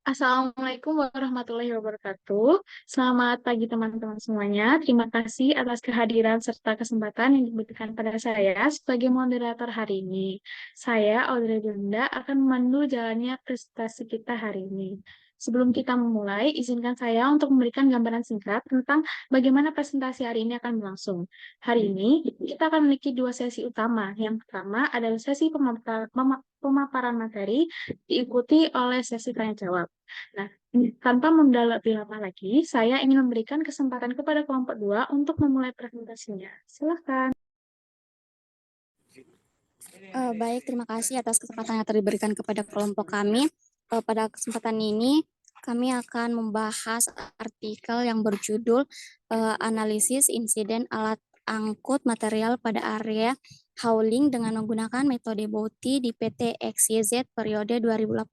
Assalamualaikum warahmatullahi wabarakatuh. Selamat pagi teman-teman semuanya. Terima kasih atas kehadiran serta kesempatan yang diberikan pada saya sebagai moderator hari ini. Saya, Audrey Dunda, akan memandu jalannya presentasi kita hari ini. Sebelum kita memulai, izinkan saya untuk memberikan gambaran singkat tentang bagaimana presentasi hari ini akan berlangsung. Hari ini, kita akan memiliki dua sesi utama. Yang pertama adalah sesi pemaparan materi, diikuti oleh sesi tanya-jawab. Nah, tanpa lebih lama lagi, saya ingin memberikan kesempatan kepada kelompok dua untuk memulai presentasinya. Silakan. Baik, terima kasih atas kesempatan yang diberikan kepada kelompok kami. Pada kesempatan ini, kami akan membahas artikel yang berjudul Analisis Insiden Alat Angkut Material pada Area Hauling dengan menggunakan metode BOTI di PT XYZ periode 2018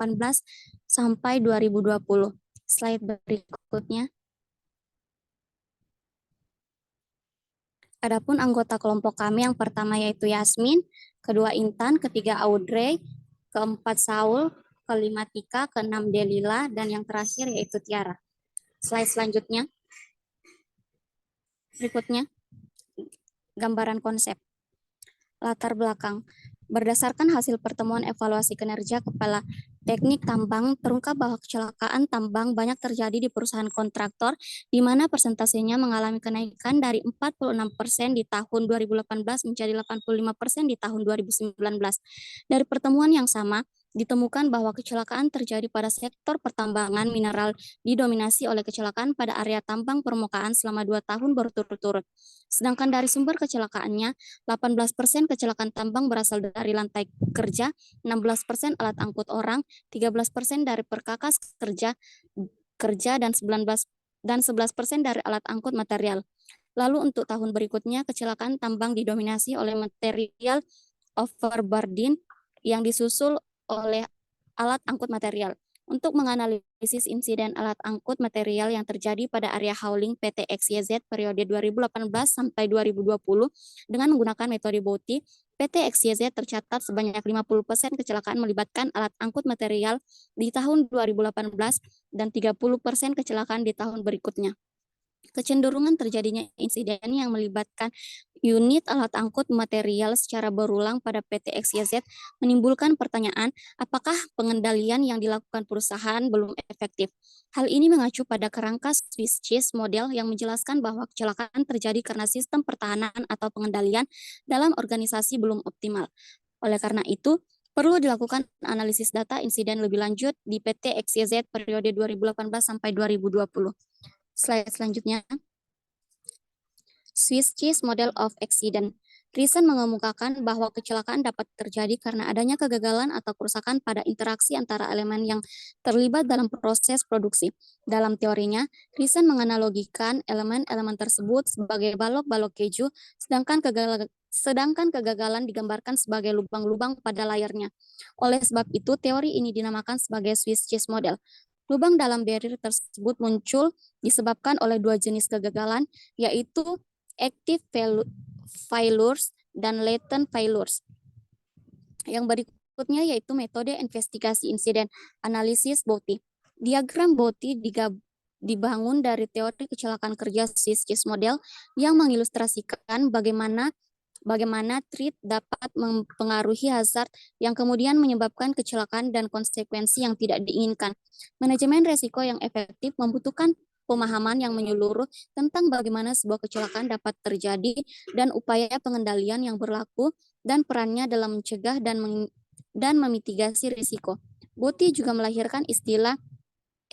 sampai 2020. Slide berikutnya. Adapun anggota kelompok kami yang pertama yaitu Yasmin, kedua Intan, ketiga Audrey, keempat Saul, kelima Tika, keenam Delila, dan yang terakhir yaitu Tiara. Slide selanjutnya. Berikutnya, gambaran konsep. Latar belakang. Berdasarkan hasil pertemuan evaluasi kinerja Kepala Teknik Tambang, terungkap bahwa kecelakaan tambang banyak terjadi di perusahaan kontraktor, di mana persentasenya mengalami kenaikan dari 46% di tahun 2018 menjadi 85% di tahun 2019. Dari pertemuan yang sama, ditemukan bahwa kecelakaan terjadi pada sektor pertambangan mineral didominasi oleh kecelakaan pada area tambang permukaan selama 2 tahun berturut-turut. Sedangkan dari sumber kecelakaannya, 18% kecelakaan tambang berasal dari lantai kerja, 16% alat angkut orang, 13% dari perkakas kerja dan 11% dari alat angkut material. Lalu untuk tahun berikutnya, kecelakaan tambang didominasi oleh material overburden yang disusul oleh alat angkut material. Untuk menganalisis insiden alat angkut material yang terjadi pada area hauling PT XYZ periode 2018 sampai 2020 dengan menggunakan metode BOTI, PT XYZ tercatat sebanyak 50% kecelakaan melibatkan alat angkut material di tahun 2018 dan 30% kecelakaan di tahun berikutnya. Kecenderungan terjadinya insiden yang melibatkan unit alat angkut material secara berulang pada PT XYZ menimbulkan pertanyaan apakah pengendalian yang dilakukan perusahaan belum efektif. Hal ini mengacu pada kerangka Swiss cheese model yang menjelaskan bahwa kecelakaan terjadi karena sistem pertahanan atau pengendalian dalam organisasi belum optimal. Oleh karena itu, perlu dilakukan analisis data insiden lebih lanjut di PT XYZ periode 2018 sampai 2020. Slide selanjutnya. Swiss cheese model of accident. Reason mengemukakan bahwa kecelakaan dapat terjadi karena adanya kegagalan atau kerusakan pada interaksi antara elemen yang terlibat dalam proses produksi. Dalam teorinya, Reason menganalogikan elemen-elemen tersebut sebagai balok-balok keju, sedangkan kegagalan digambarkan sebagai lubang-lubang pada layarnya. Oleh sebab itu, teori ini dinamakan sebagai Swiss cheese model. Lubang dalam barrier tersebut muncul disebabkan oleh dua jenis kegagalan, yaitu active failures dan latent failures. Yang berikutnya yaitu metode investigasi insiden, analisis BOTI. Diagram BOTI dibangun dari teori kecelakaan kerja Swiss cheese model yang mengilustrasikan bagaimana treat dapat mempengaruhi hazard yang kemudian menyebabkan kecelakaan dan konsekuensi yang tidak diinginkan. Manajemen resiko yang efektif membutuhkan pemahaman yang menyeluruh tentang bagaimana sebuah kecelakaan dapat terjadi dan upaya pengendalian yang berlaku dan perannya dalam mencegah dan memitigasi risiko. BOTI juga melahirkan istilah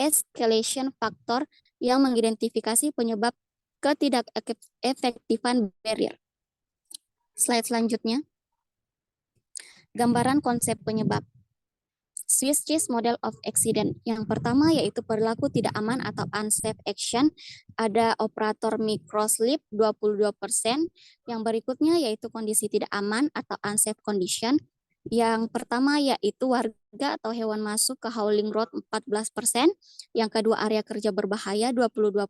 escalation factor yang mengidentifikasi penyebab ketidakefektifan barrier. Slide selanjutnya. Gambaran konsep penyebab. Swiss cheese model of accident. Yang pertama yaitu perilaku tidak aman atau unsafe action. Ada operator microslip 22%. Yang berikutnya yaitu kondisi tidak aman atau unsafe condition. Yang pertama yaitu warga atau hewan masuk ke hauling road 14%. Yang kedua area kerja berbahaya 22%.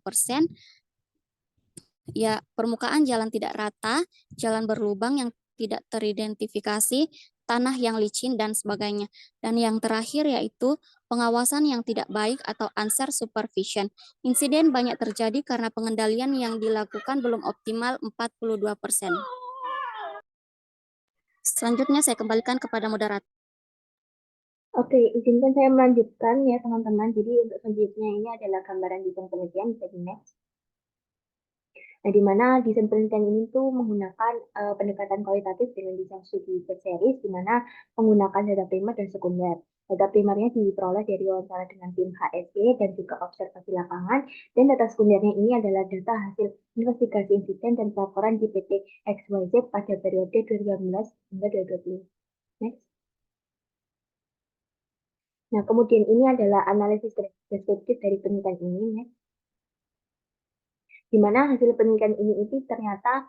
Ya, permukaan jalan tidak rata, jalan berlubang yang tidak teridentifikasi, tanah yang licin, dan sebagainya. Dan yang terakhir yaitu pengawasan yang tidak baik atau unfair supervision. Insiden banyak terjadi karena pengendalian yang dilakukan belum optimal 42%. Selanjutnya saya kembalikan kepada moderator. Oke, izinkan saya melanjutkan ya teman-teman. Jadi untuk selanjutnya ini adalah gambaran desain penelitian, bisa di next. Nah, di mana desain penelitian ini tuh menggunakan pendekatan kualitatif dengan desain studi berseris, di mana menggunakan data primer dan sekunder. Data primernya diperoleh dari wawancara dengan tim HSE dan juga observasi lapangan, dan data sekundernya ini adalah data hasil investigasi insiden dan laporan di PT XYZ pada periode 2015 hingga 2020. Next. Nah, kemudian ini adalah analisis deskriptif dari penelitian ini, next. Di mana hasil penelitian ini itu ternyata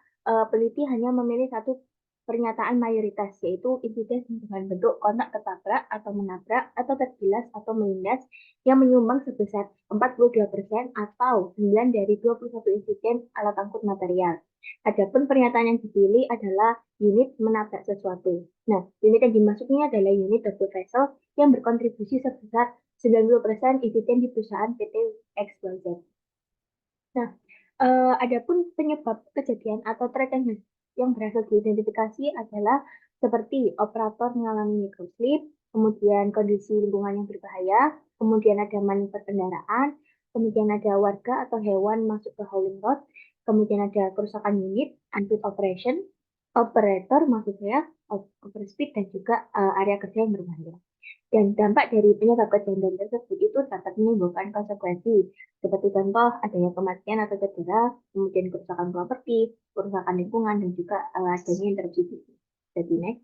peneliti hanya memilih satu pernyataan mayoritas, yaitu insiden dengan bentuk kontak ketabrak atau menabrak atau tergilas atau melindas yang menyumbang sebesar 42% atau 9 dari 21 insiden alat angkut material. Adapun pernyataan yang dipilih adalah unit menabrak sesuatu. Nah, unit yang dimaksudnya adalah unit double vessel yang berkontribusi sebesar 90% insiden di perusahaan PT XYZ. Nah, adapun penyebab kejadian atau threat yang berhasil diidentifikasi adalah seperti operator mengalami microslip, kemudian kondisi lingkungan yang berbahaya, kemudian ada manuver kendaraan, kemudian ada warga atau hewan masuk ke hauling rod, kemudian ada kerusakan unit, unfit operation, operator maksudnya, overspeed, dan juga area kerja yang berbahaya. Dan dampak dari penyebab kejadian tersebut itu dapat menimbulkan konsekuensi, seperti contoh adanya kematian atau cedera, kemudian kerusakan properti, kerusakan lingkungan, dan juga adanya interupsi bisnis. Jadi next.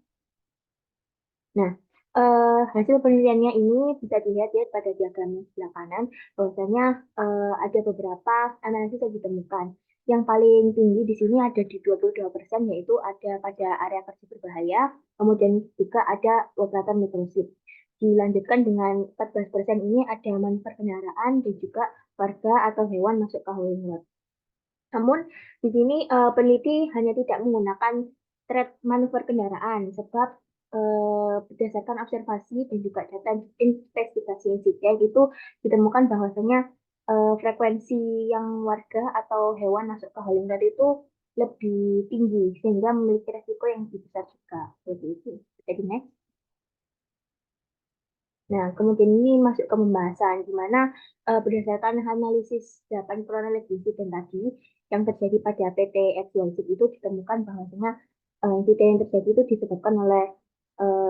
Nah, hasil penelitiannya ini bisa dilihat ya pada diagram sebelah kanan, bahwasanya ada beberapa analisis yang ditemukan. Yang paling tinggi di sini ada di 22%, yaitu ada pada area kerja berbahaya, kemudian juga ada operator microchip. Dilanjutkan dengan 14% ini ada manuver kendaraan dan juga warga atau hewan masuk ke hauling rod. Namun di sini peneliti hanya tidak menggunakan thread manuver kendaraan sebab berdasarkan observasi dan juga data investigasi insiden itu ditemukan bahwasanya frekuensi yang warga atau hewan masuk ke hauling rod itu lebih tinggi sehingga memiliki resiko yang lebih besar juga. Seperti itu. Jadi next. Nah, kemudian ini masuk ke pembahasan di mana berdasarkan analisis 8 kronologi insiden tadi yang terjadi pada PT XYZ itu ditemukan bahwasanya insiden yang terjadi itu disebabkan oleh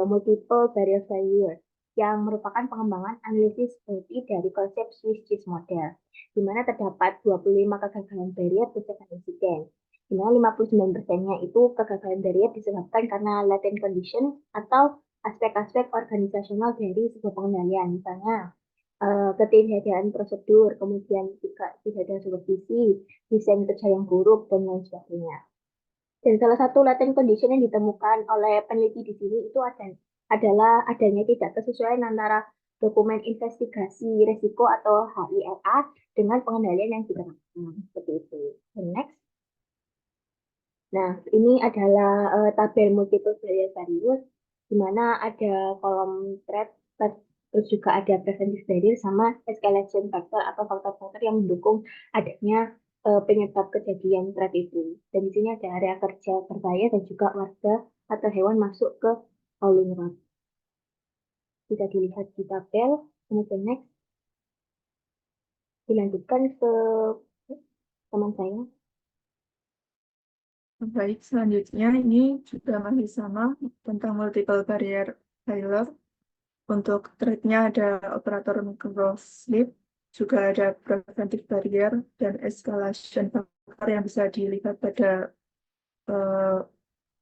multiple barrier failure yang merupakan pengembangan analisis seperti dari konsep Swiss cheese model, di mana terdapat 25 kegagalan barrier berdasarkan insiden. Di mana 59%-nya itu kegagalan barrier disebabkan karena latent condition atau aspek-aspek organisasional dari sebuah pengendalian, misalnya ketidakhadiran prosedur, kemudian juga tidak ada supervisi, desain kerja yang buruk, dan lain sebagainya. Dan salah satu latent condition yang ditemukan oleh peneliti di sini itu adalah adanya tidak kesesuaian antara dokumen investigasi risiko atau HIRA dengan pengendalian yang diterapkan. Seperti itu. Dan next. Nah, ini adalah tabel multiple barrier, di mana ada kolom threat, terus juga ada preventive barrier sama escalation factor atau faktor-faktor yang mendukung adanya penyebab kejadian threat itu. Dan di sini ada area kerja berbahaya dan juga warga atau hewan masuk ke hauling rod. Bisa dilihat di tabel. Kemudian next. Dilanjutkan ke teman saya. Baik, selanjutnya ini juga masih sama tentang multiple barrier failure. Untuk threat-nya ada operator microslip, juga ada preventive barrier dan escalation factor yang bisa dilihat pada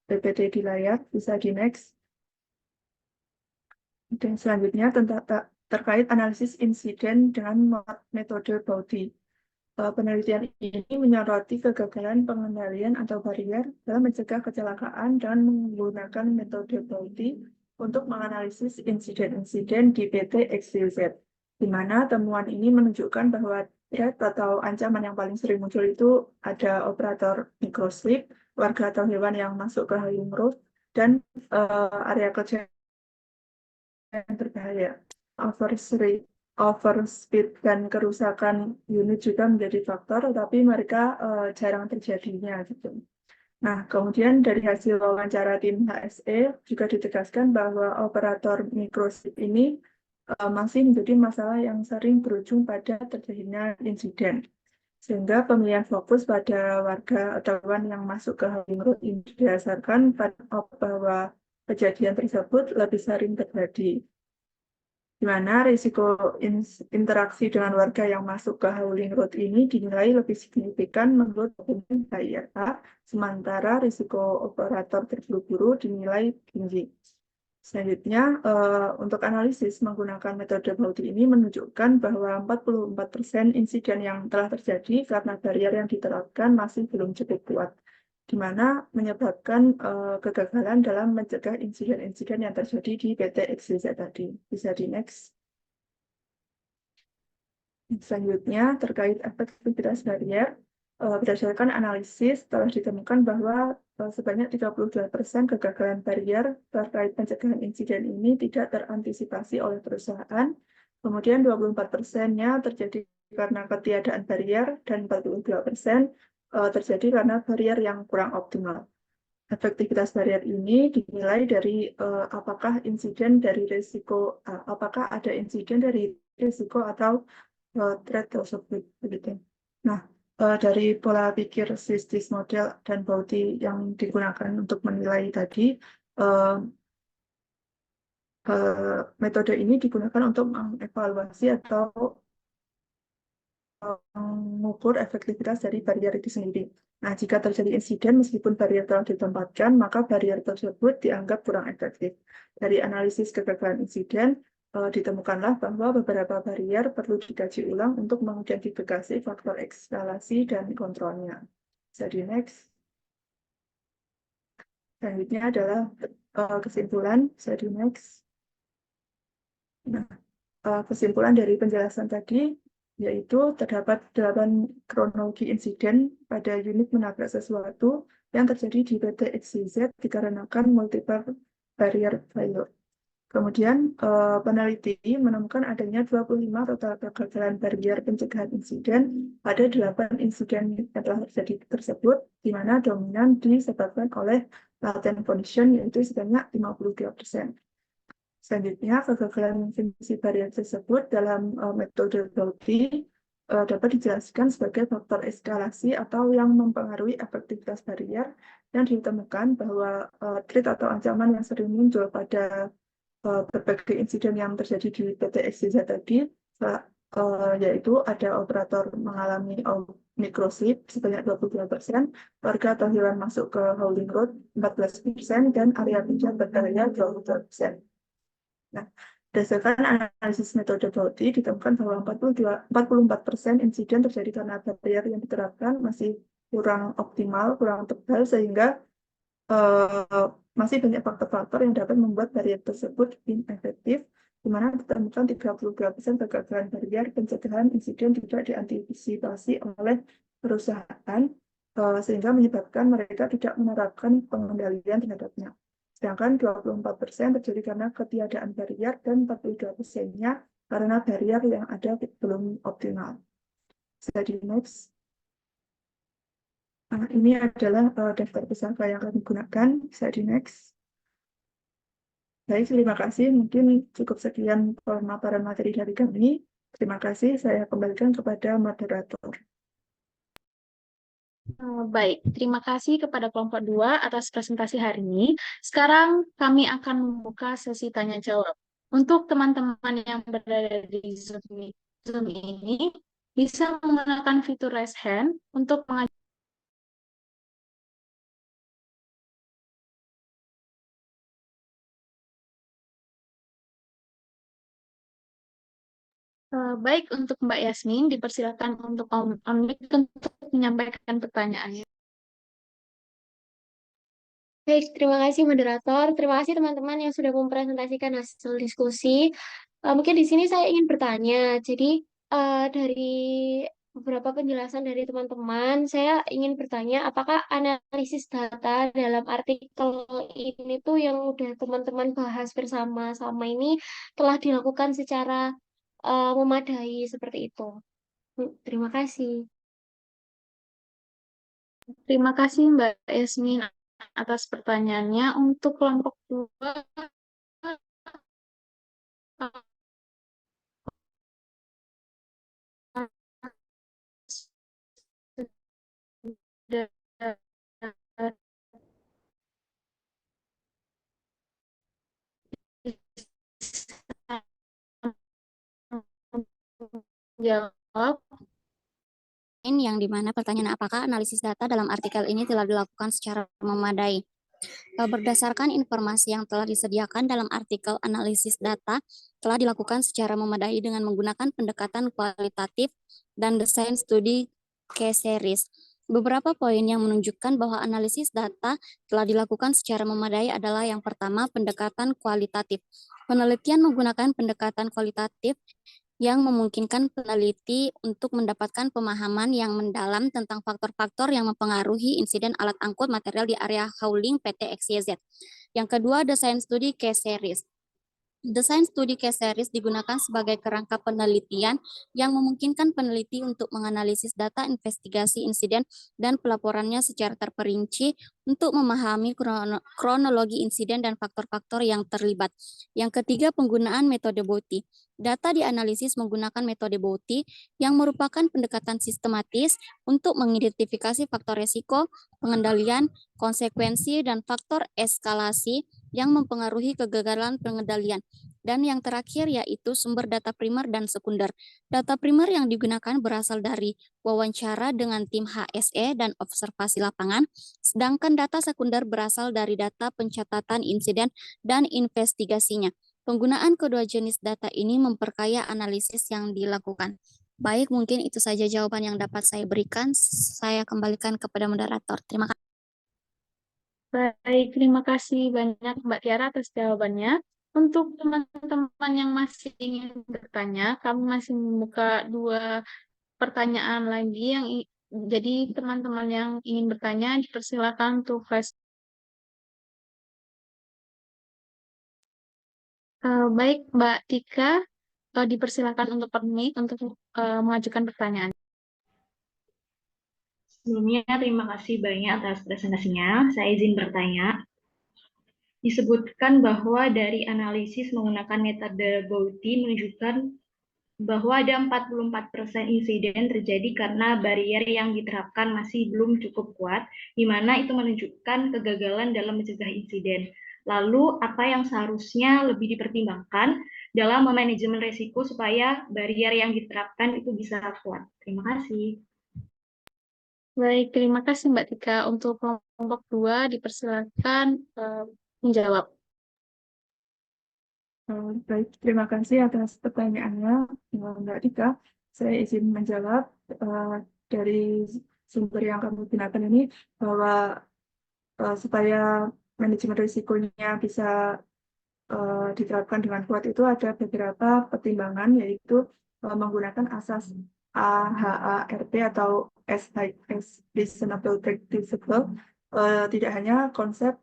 PPT di layar. Bisa di next. Dan selanjutnya terkait analisis insiden dengan metode Bauti. Penelitian ini menyoroti kegagalan pengendalian atau barrier dalam mencegah kecelakaan dan menggunakan metode Bauti untuk menganalisis insiden-insiden di PT XYZ, di mana temuan ini menunjukkan bahwa threat atau ancaman yang paling sering muncul itu ada operator microslip, warga atau hewan yang masuk ke hauling rod, dan area kerja yang berbahaya. Overspeed dan kerusakan unit juga menjadi faktor, tapi mereka jarang terjadinya gitu. Nah, kemudian dari hasil wawancara tim HSE juga ditegaskan bahwa operator microchip ini masih menjadi masalah yang sering berujung pada terjadinya insiden. Sehingga pemilihan fokus pada warga atau hewan yang masuk ke holding road ini didasarkan pada bahwa kejadian tersebut lebih sering terjadi, di mana risiko interaksi dengan warga yang masuk ke hauling road ini dinilai lebih signifikan menurut dokumen HIRA, sementara risiko operator terburu-buru dinilai tinggi. Selanjutnya, untuk analisis menggunakan metode Bauti ini menunjukkan bahwa 44% insiden yang telah terjadi karena barrier yang diterapkan masih belum cukup kuat, di mana menyebabkan kegagalan dalam mencegah insiden-insiden yang terjadi di PT XYZ tadi. Bisa di next. Selanjutnya, terkait efektivitas barrier, berdasarkan analisis telah ditemukan bahwa sebanyak 32% kegagalan barrier terkait pencegahan insiden ini tidak terantisipasi oleh perusahaan, kemudian 24%-nya terjadi karena ketiadaan barrier, dan 42% terjadi karena barrier yang kurang optimal. Efektivitas barrier ini dinilai dari apakah ada insiden dari risiko atau threat tersebut begitu. Nah, dari pola pikir SISDIS model dan Bauti yang digunakan untuk menilai tadi, metode ini digunakan untuk mengevaluasi atau mengukur efektivitas dari barrier itu sendiri. Nah, jika terjadi insiden meskipun barrier telah ditempatkan, maka barrier tersebut dianggap kurang efektif. Dari analisis kegagalan insiden, ditemukanlah bahwa beberapa barrier perlu dikaji ulang untuk mengidentifikasi faktor eskalasi dan kontrolnya. Jadi next. Selanjutnya adalah kesimpulan. Jadi next. Nah, kesimpulan dari penjelasan tadi yaitu terdapat 8 kronologi insiden pada unit menabrak sesuatu yang terjadi di PT XYZ dikarenakan multiple barrier failure. Kemudian peneliti menemukan adanya 25 total kegagalan barrier pencegahan insiden pada 8 insiden yang telah terjadi tersebut, di mana dominan disebabkan oleh latent condition yaitu sebanyak 52%. Selanjutnya, kegagalan fungsi barrier tersebut dalam metode Bauti dapat dijelaskan sebagai faktor eskalasi atau yang mempengaruhi efektivitas barrier, dan ditemukan bahwa threat atau ancaman yang sering muncul pada berbagai insiden yang terjadi di PT XYZ tadi, yaitu ada operator mengalami microchip sebanyak 22%, warga atau hewan masuk ke hauling road 14%, dan area kerja berbahaya 22%. Nah, berdasarkan analisis metode Bauti, ditemukan bahwa 44% insiden terjadi karena barrier yang diterapkan masih kurang optimal, kurang tebal, sehingga masih banyak faktor-faktor yang dapat membuat barrier tersebut inefektif, di mana ditemukan 32% kegagalan barrier pencegahan insiden tidak diantisipasi oleh perusahaan, sehingga menyebabkan mereka tidak menerapkan pengendalian terhadapnya. Sedangkan 24% terjadi karena ketiadaan barrier dan 42%-nya karena barrier yang ada belum optimal. Jadi next. Nah, ini adalah daftar pesangka yang kami gunakan. Jadi next. Baik, terima kasih. Mungkin cukup sekian pemaparan materi dari kami. Terima kasih. Saya kembalikan kepada moderator. Baik, terima kasih kepada kelompok 2 atas presentasi hari ini. Sekarang kami akan membuka sesi tanya jawab. Untuk teman-teman yang berada di Zoom ini bisa menggunakan fitur raise hand untuk mengajukan. Baik, untuk Mbak Yasmin, dipersilakan untuk on-mic untuk menyampaikan pertanyaannya. Baik, terima kasih moderator. Terima kasih teman-teman yang sudah mempresentasikan hasil diskusi. Mungkin di sini saya ingin bertanya. Jadi dari beberapa penjelasan dari teman-teman. Saya ingin bertanya, apakah analisis data dalam artikel ini tuh yang udah teman-teman bahas bersama sama ini telah dilakukan secara memadai seperti itu? Terima kasih. Terima kasih Mbak Yasmin atas pertanyaannya. Untuk kelompok 2, sudah jawab. Yang dimana pertanyaan apakah analisis data dalam artikel ini telah dilakukan secara memadai. Berdasarkan informasi yang telah disediakan dalam artikel analisis data, telah dilakukan secara memadai dengan menggunakan pendekatan kualitatif dan desain studi case series. Beberapa poin yang menunjukkan bahwa analisis data telah dilakukan secara memadai adalah yang pertama, pendekatan kualitatif. Penelitian menggunakan pendekatan kualitatif yang memungkinkan peneliti untuk mendapatkan pemahaman yang mendalam tentang faktor-faktor yang mempengaruhi insiden alat angkut material di area hauling PT XYZ. Yang kedua, desain studi case series. Desain studi case series digunakan sebagai kerangka penelitian yang memungkinkan peneliti untuk menganalisis data investigasi insiden dan pelaporannya secara terperinci untuk memahami kronologi insiden dan faktor-faktor yang terlibat. Yang ketiga, penggunaan metode Boti. Data dianalisis menggunakan metode Boti yang merupakan pendekatan sistematis untuk mengidentifikasi faktor resiko, pengendalian, konsekuensi, dan faktor eskalasi yang mempengaruhi kegagalan pengendalian. Dan yang terakhir yaitu sumber data primer dan sekunder. Data primer yang digunakan berasal dari wawancara dengan tim HSE dan observasi lapangan, sedangkan data sekunder berasal dari data pencatatan insiden dan investigasinya. Penggunaan kedua jenis data ini memperkaya analisis yang dilakukan. Baik, mungkin itu saja jawaban yang dapat saya berikan. Saya kembalikan kepada moderator. Terima kasih. Baik, terima kasih banyak Mbak Tiara atas jawabannya. Untuk teman-teman yang masih ingin bertanya, kami masih membuka 2 pertanyaan lagi jadi teman-teman yang ingin bertanya dipersilakan untuk flash. Baik, Mbak Tika, dipersilakan untuk untuk mengajukan pertanyaan. Sebelumnya, terima kasih banyak atas presentasinya. Saya izin bertanya. Disebutkan bahwa dari analisis menggunakan metode Boti menunjukkan bahwa ada 44% insiden terjadi karena barrier yang diterapkan masih belum cukup kuat, di mana itu menunjukkan kegagalan dalam mencegah insiden. Lalu, apa yang seharusnya lebih dipertimbangkan dalam manajemen risiko supaya barrier yang diterapkan itu bisa kuat? Terima kasih. Baik, terima kasih Mbak Tika. Untuk kelompok 2 dipersilakan menjawab. Baik, terima kasih atas pertanyaannya, Mbak Tika. Saya izin menjawab dari sumber yang kami gunakan ini bahwa supaya manajemen risikonya bisa diterapkan dengan kuat itu ada beberapa pertimbangan, yaitu menggunakan asas AHARP atau as high as reasonable practicable, tidak hanya konsep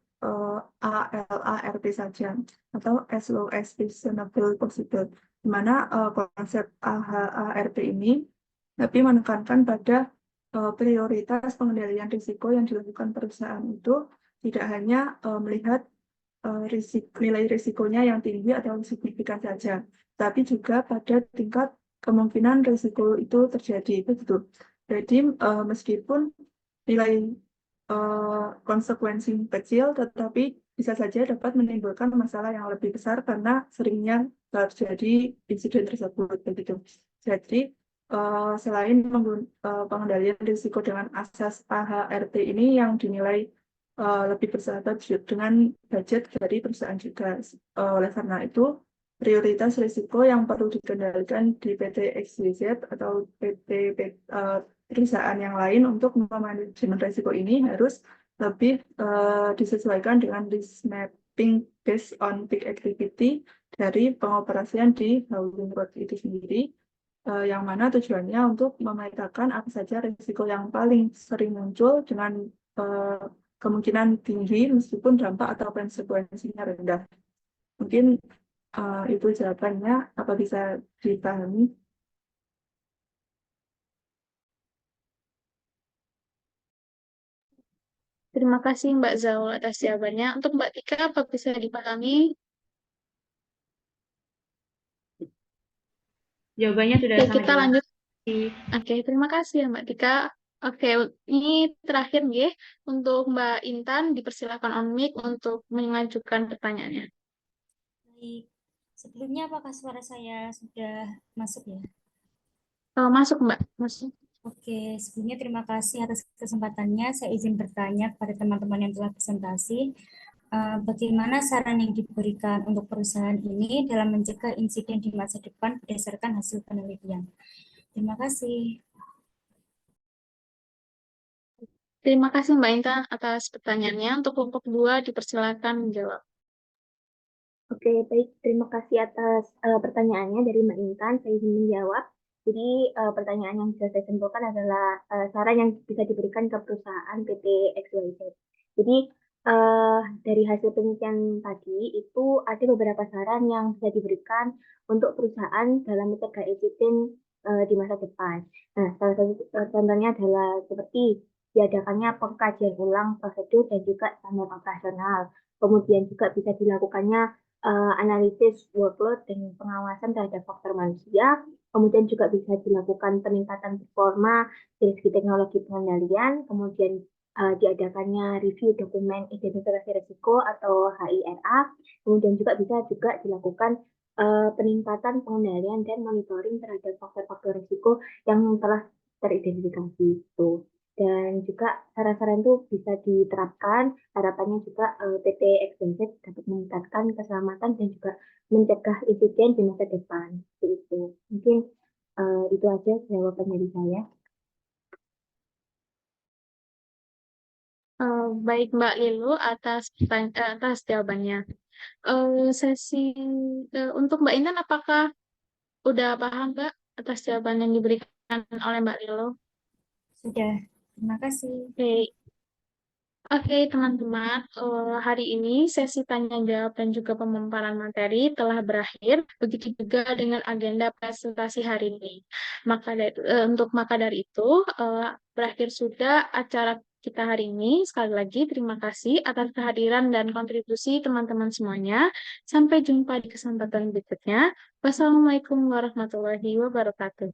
ALARP saja atau as low as reasonable possible, di mana konsep AHARP ini lebih menekankan pada prioritas pengendalian risiko yang dilakukan perusahaan itu tidak hanya melihat nilai risikonya yang tinggi atau signifikan saja, tapi juga pada tingkat kemungkinan risiko itu terjadi. Begitu. Jadi meskipun nilai konsekuensi kecil, tetapi bisa saja dapat menimbulkan masalah yang lebih besar karena seringnya terjadi insiden tersebut. Begitu. Jadi selain pengendalian risiko dengan asas AHRT ini yang dinilai lebih bersahabat dengan budget dari perusahaan juga. Oleh karena itu, prioritas risiko yang perlu dikendalikan di PT XYZ atau perusahaan yang lain untuk memanajemen risiko ini harus lebih disesuaikan dengan risk mapping based on peak activity dari pengoperasian di hauling road itu sendiri. yang mana tujuannya untuk memetakan apa saja risiko yang paling sering muncul dengan kemungkinan tinggi meskipun dampak atau konsekuensinya rendah. Mungkin itu jawabannya. Apa bisa dipahami? Terima kasih Mbak Zaul atas jawabannya. Untuk Mbak Tika, apa bisa dipahami? Jawabannya sudah Oke, sangat kita jelas. lanjut. Oke, terima kasih ya Mbak Tika. Oke, ini terakhir nggih. Untuk Mbak Intan, dipersilakan on mic untuk mengajukan pertanyaannya. Baik. Sebelumnya apakah suara saya sudah masuk ya? Masuk Mbak, masuk. Oke, sebelumnya terima kasih atas kesempatannya. Saya izin bertanya kepada teman-teman yang telah presentasi. Bagaimana saran yang diberikan untuk perusahaan ini dalam mencegah insiden di masa depan berdasarkan hasil penelitian? Terima kasih. Terima kasih Mbak Intan atas pertanyaannya. Untuk kelompok 2, dipersilakan menjawab. Oke, baik. Terima kasih atas pertanyaannya dari Mbak Intan. Saya ingin menjawab. Jadi, pertanyaan yang bisa saya simpulkan adalah saran yang bisa diberikan ke perusahaan PT XYZ. Jadi, dari hasil penelitian tadi, itu ada beberapa saran yang bisa diberikan untuk perusahaan dalam mencegah insiden di masa depan. Nah, salah satu contohnya adalah seperti diadakannya pengkajian ulang prosedur dan juga standar operasional. Kemudian juga bisa dilakukannya analisis workload dan pengawasan terhadap faktor manusia. Kemudian juga bisa dilakukan peningkatan performa dari segi teknologi pengendalian. Kemudian diadakannya review dokumen identifikasi risiko atau HIRA. Kemudian juga bisa dilakukan peningkatan pengendalian dan monitoring terhadap faktor-faktor risiko yang telah teridentifikasi itu. Dan juga saran-saran itu bisa diterapkan. Harapannya juga PT XYZ dapat meningkatkan keselamatan dan juga mencegah insiden di masa depan. Seperti itu. Mungkin itu aja jawaban dari saya. Baik Mbak Lilu atas jawabannya. Sesi untuk Mbak Intan, apakah udah paham Mbak atas jawaban yang diberikan oleh Mbak Lilu? Sudah. Terima kasih. Oke, Oke, teman-teman, hari ini sesi tanya jawab dan juga pemaparan materi telah berakhir. Begitu juga dengan agenda presentasi hari ini. Maka dari itu, berakhir sudah acara kita hari ini. Sekali lagi, terima kasih atas kehadiran dan kontribusi teman-teman semuanya. Sampai jumpa di kesempatan berikutnya. Wassalamualaikum warahmatullahi wabarakatuh.